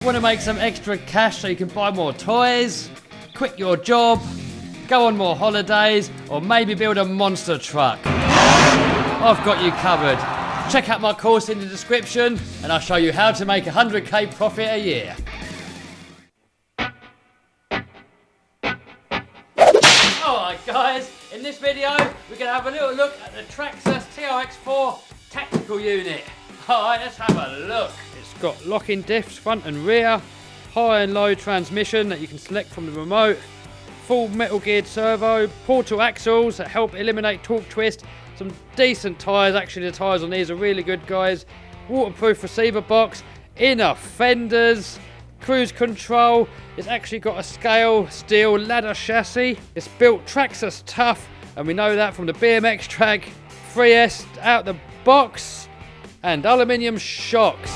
Want to make some extra cash so you can buy more toys, quit your job, go on more holidays, or maybe build a monster truck? I've got you covered. Check out my course in the description and I'll show you how to make 100k profit a year. Alright guys, in this video we're going to have a little look at the Traxxas TRX-4 tactical unit. Alright, let's have a look. It's got locking diffs front and rear, high and low transmission that you can select from the remote, full metal geared servo, portal axles that help eliminate torque twist, some decent tyres, actually the tyres on these are really good guys, waterproof receiver box, inner fenders, cruise control. It's actually got a scale steel ladder chassis. It's built Traxxas tough, and we know that from the BMX track. 3S out the box, and aluminium shocks.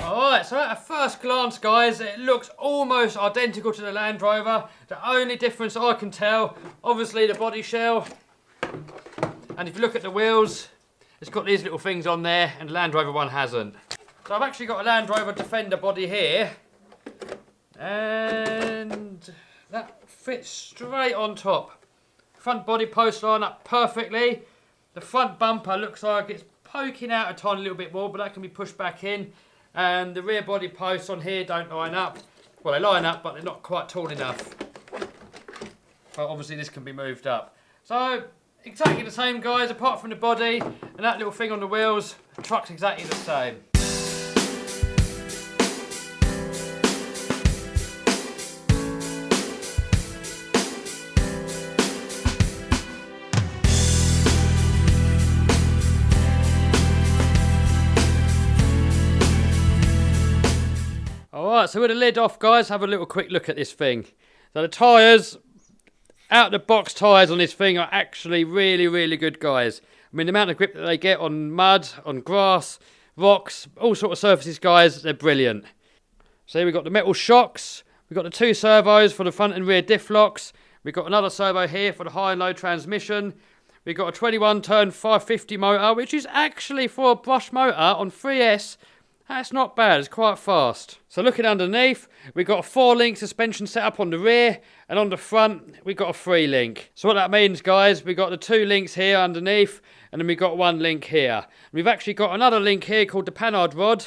Alright, so at a first glance guys, it looks almost identical to the Land Rover. The only difference I can tell, obviously the body shell, and if you look at the wheels, it's got these little things on there, and the Land Rover one hasn't. So I've actually got a Land Rover Defender body here, and that fits straight on top. Front body posts line up perfectly. The front bumper looks like it's poking out a tiny little bit more, but that can be pushed back in. And the rear body posts on here don't line up. Well, they line up, but they're not quite tall enough. Well, obviously this can be moved up. So exactly the same guys, apart from the body and that little thing on the wheels. The truck's exactly the same. Alright, so with the lid off guys, have a little quick look at this thing. So the tyres, out the box tyres on this thing are actually really good guys. I mean the amount of grip that they get on mud, on grass, rocks, all sort of surfaces guys, they're brilliant. So here we've got the metal shocks, we've got the two servos for the front and rear diff locks, we've got another servo here for the high and low transmission, we've got a 21 turn 550 motor, which is actually for a brush motor on 3S. That's not bad, it's quite fast. So looking underneath, we've got a 4-link suspension setup on the rear, and on the front, we've got a 3-link. So what that means, guys, we've got the 2 links here underneath, and then we've got 1 link here. We've actually got another link here called the Panhard rod.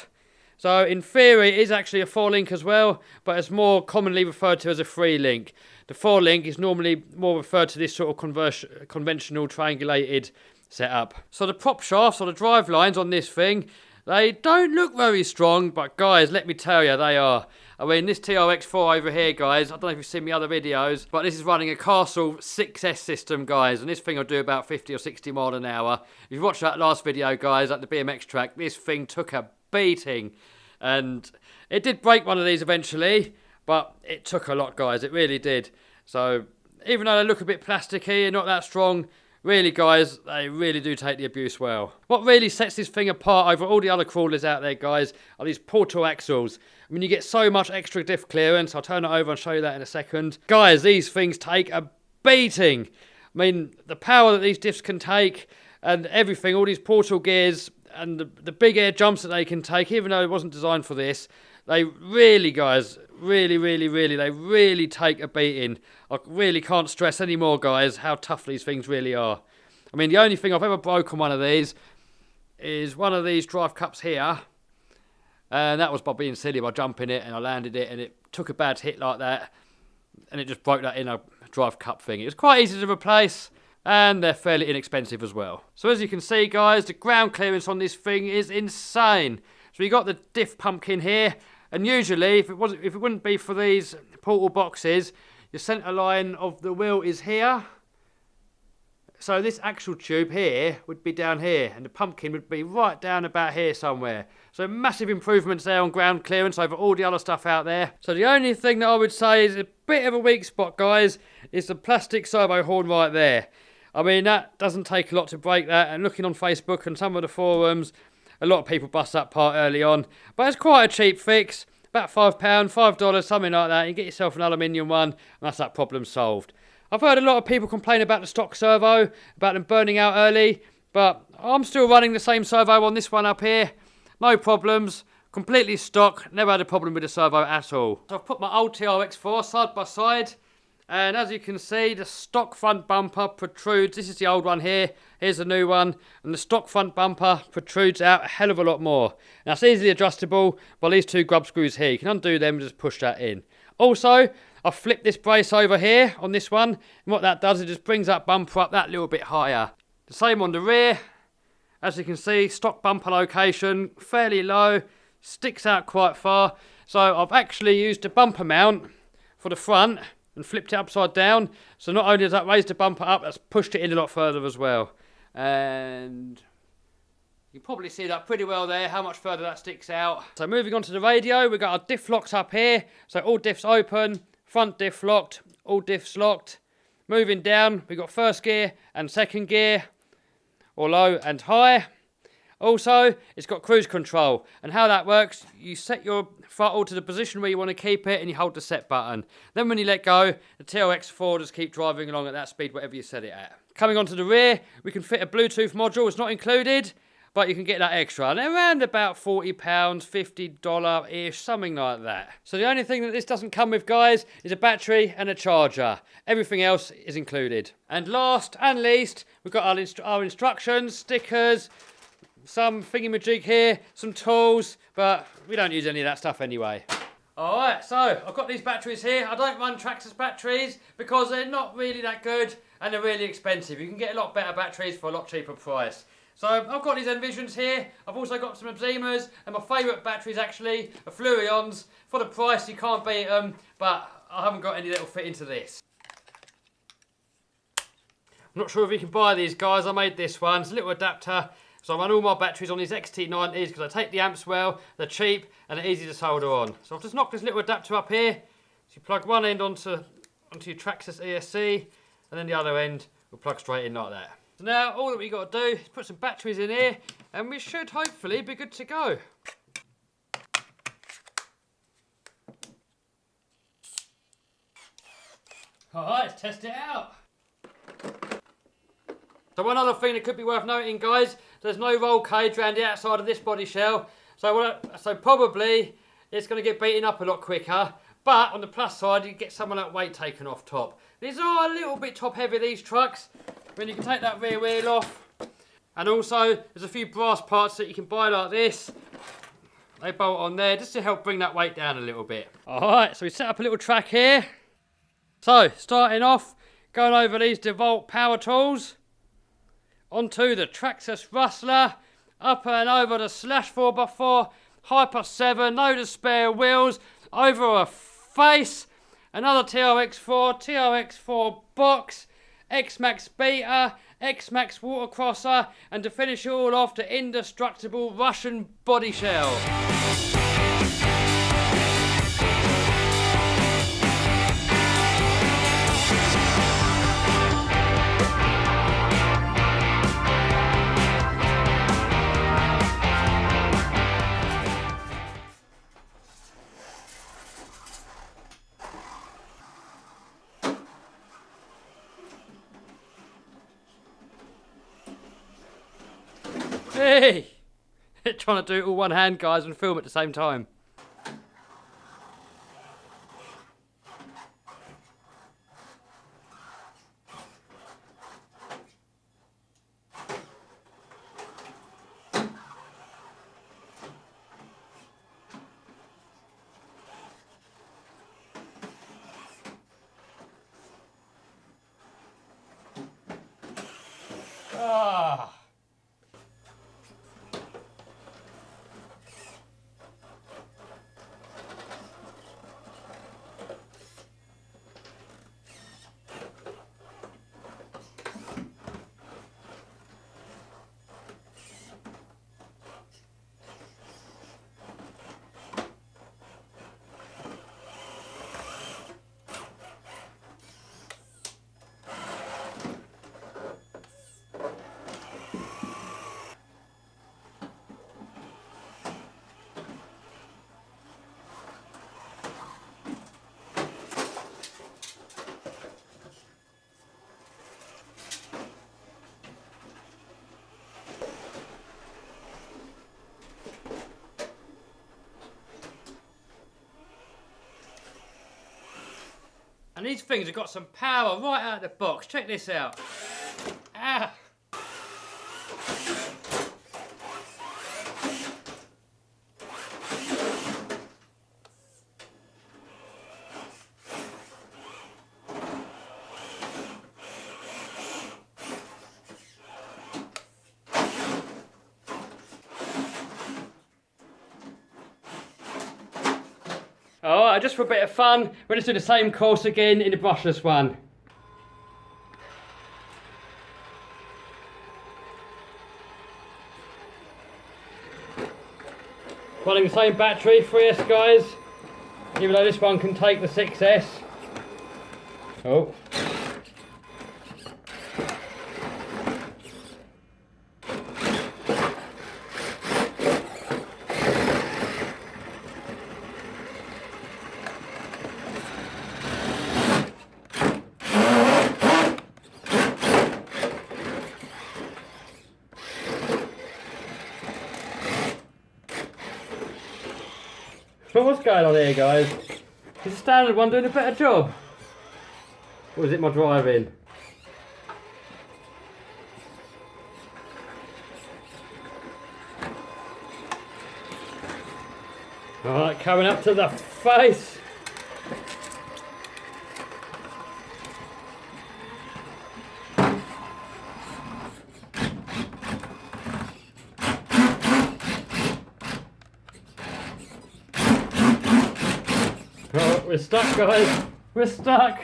So in theory, it is actually a 4-link as well, but it's more commonly referred to as a 3-link. The 4-link is normally more referred to this sort of conventional triangulated setup. So the prop shafts or the drive lines on this thing, they don't look very strong, but guys, let me tell you, they are. I mean, this TRX-4 over here, guys, I don't know if you've seen my other videos, but this is running a Castle 6S system, guys, and this thing will do about 50 or 60 miles an hour. If you watched that last video, guys, at the BMX track, this thing took a beating, and it did break one of these eventually, but it took a lot, guys, it really did. So, even though they look a bit plasticky and not that strong, really guys, they really do take the abuse well. What really sets this thing apart over all the other crawlers out there guys are these portal axles. I mean you get so much extra diff clearance, I'll turn it over and show you that in a second. Guys, these things take a beating. I mean the power that these diffs can take and everything, all these portal gears and the big air jumps that they can take, even though it wasn't designed for this, they really guys, really they really take a beating. I really can't stress anymore guys how tough these things really are. I mean the only thing I've ever broken one of these is one of these drive cups here, and that was by being silly, by jumping it and I landed it and it took a bad hit like that and it just broke that inner drive cup thing. It was quite easy to replace and they're fairly inexpensive as well. So as you can see guys, the ground clearance on this thing is insane. So you got the diff pumpkin here, and usually if it wouldn't be for these portal boxes, the centre line of the wheel is here. So this axle tube here would be down here, and the pumpkin would be right down about here somewhere. So massive improvements there on ground clearance over all the other stuff out there. So the only thing that I would say is a bit of a weak spot, guys, is the plastic servo horn right there. I mean, that doesn't take a lot to break that, and looking on Facebook and some of the forums, a lot of people bust that part early on. But it's quite a cheap fix. about £5, $5, something like that. You get yourself an aluminium one, and that's that problem solved. I've heard a lot of people complain about the stock servo, about them burning out early, but I'm still running the same servo on this one up here. No problems, completely stock, never had a problem with the servo at all. So I've put my old TRX-4 side by side, and as you can see, the stock front bumper protrudes. This is the old one here, here's the new one, and the stock front bumper protrudes out a hell of a lot more. Now it's easily adjustable by these two grub screws here. You can undo them and just push that in. Also, I've flipped this brace over here on this one, and what that does, it just brings that bumper up that little bit higher. The same on the rear. As you can see, stock bumper location, fairly low, sticks out quite far. So I've actually used a bumper mount for the front and flipped it upside down. So not only does that raise the bumper up, that's pushed it in a lot further as well. And you can probably see that pretty well there, how much further that sticks out. So moving on to the radio, we've got our diff locks up here. So all diffs open, front diff locked, all diffs locked. Moving down, we've got first gear and second gear, or low and high. Also, it's got cruise control, and how that works, you set your throttle to the position where you want to keep it and you hold the set button. Then when you let go, the TRX-4 just keep driving along at that speed, whatever you set it at. Coming onto the rear, we can fit a Bluetooth module. It's not included, but you can get that extra. And they're around about £40, $50-ish, something like that. So the only thing that this doesn't come with, guys, is a battery and a charger. Everything else is included. And last and least, we've got our instructions, stickers, some thingamajig here, some tools, but we don't use any of that stuff anyway. Alright, so I've got these batteries here. I don't run Traxxas batteries because they're not really that good and they're really expensive. You can get a lot better batteries for a lot cheaper price. So I've got these Envisions here. I've also got some Abzimas, and my favourite batteries actually are Fluorions. For the price, you can't beat them, but I haven't got any that'll fit into this. I'm not sure if you can buy these, guys. I made this one. It's a little adapter. So I run all my batteries on these XT90s because I take the amps well, they're cheap, and they're easy to solder on. So I've just knocked this little adapter up here. So you plug one end onto your Traxxas ESC, and then the other end will plug straight in like that. So now all that we got to do is put some batteries in here, and we should hopefully be good to go. Alright, let's test it out. So one other thing that could be worth noting, guys, there's no roll cage around the outside of this body shell. So probably it's going to get beaten up a lot quicker. But on the plus side, you get some of that weight taken off top. These are a little bit top heavy, these trucks. I mean, you can take that rear wheel off. And also, there's a few brass parts that you can buy like this. They bolt on there just to help bring that weight down a little bit. Alright, so we set up a little track here. So, starting off, going over these DeVault power tools. Onto the Traxxas Rustler, up and over the Slash 4x4, Hyper 7, load of spare wheels, over a face, another TRX-4, TRX-4 box, X-Max Beta, X-Max Watercrosser, and to finish it all off, the indestructible Russian body shell. Hey! Trying to do it all one hand, guys, and film at the same time. Ah! And these things have got some power right out of the box. Check this out. Ah. Alright, just for a bit of fun, we're just doing the same course again in the brushless one. Running the same battery, 3S guys, even though this one can take the 6S. Oh. What's going on here, guys? Is the standard one doing a better job? Or is it my driving? Alright, coming up to the face. Oh, we're stuck, guys. We're stuck.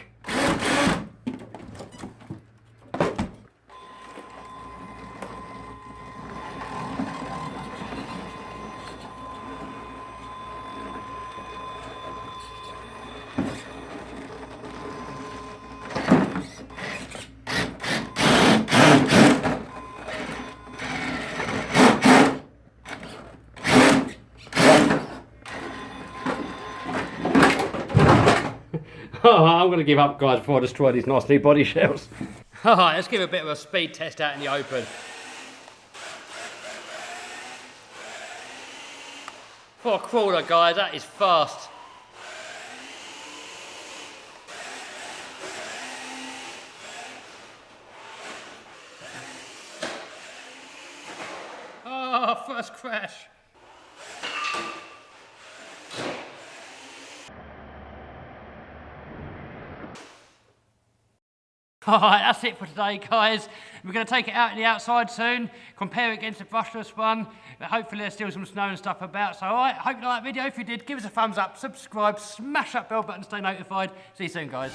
Oh, I'm going to give up, guys, before I destroy these nice new body shells. Alright, let's give a bit of a speed test out in the open. For a crawler, guys, that is fast. Oh, first crash. Alright, that's it for today, guys. We're going to take it out in the outside soon, compare it against the brushless one. But hopefully there's still some snow and stuff about. So alright, hope you liked that video. If you did, give us a thumbs up, subscribe, smash that bell button to stay notified. See you soon, guys.